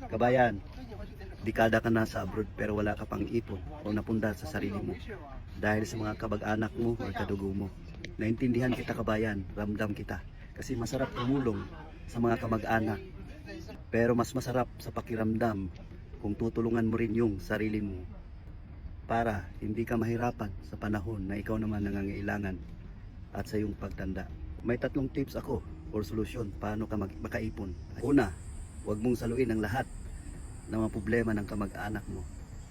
Kabayan, dekada ka na sa abroad pero wala ka pang ipon o napunda sa sarili mo dahil sa mga kabag-anak mo o kadugo mo. Naintindihan kita kabayan, ramdam kita. Kasi masarap tumulong sa mga kamag-anak. Pero mas masarap sa pakiramdam kung tutulungan mo rin yung sarili mo para hindi ka mahirapan sa panahon na ikaw naman nangangailangan at sa iyong pagtanda. May 3 tips ako or solusyon paano ka makaipon. Una, huwag mong saluin ang lahat ng mga problema ng kamag-anak mo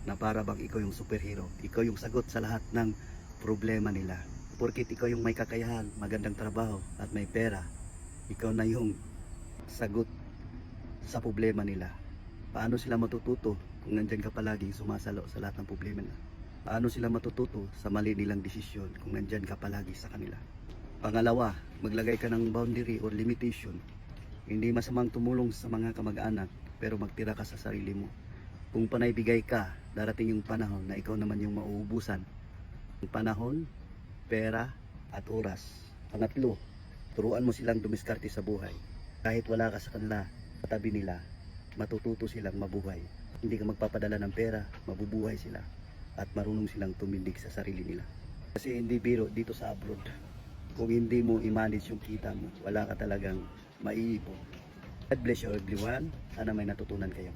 na para bang ikaw yung superhero. Ikaw yung sagot sa lahat ng problema nila. Porkit ikaw yung may kakayahan, magandang trabaho at may pera, ikaw na yung sagot sa problema nila. Paano sila matututo kung nandyan ka palaging sumasalo sa lahat ng problema nila? Paano sila matututo sa mali nilang desisyon kung nandyan ka palagi sa kanila? Pangalawa, maglagay ka ng boundary or limitation. Hindi masamang tumulong sa mga kamag-anak pero magtira ka sa sarili mo. Kung panay bigay ka, darating yung panahon na ikaw naman yung mauubusan. Yung panahon, pera at oras. Pangatlo, turuan mo silang dumiskarte sa buhay. Kahit wala ka sa kanila, katabi nila, matututo silang mabuhay. Hindi ka magpapadala ng pera, mabubuhay sila at marunong silang tumindig sa sarili nila. Kasi hindi biro dito sa abroad. Kung hindi mo i-manage yung kita mo, wala ka talagang maiipon. God bless you everyone. Sana may natutunan kayo.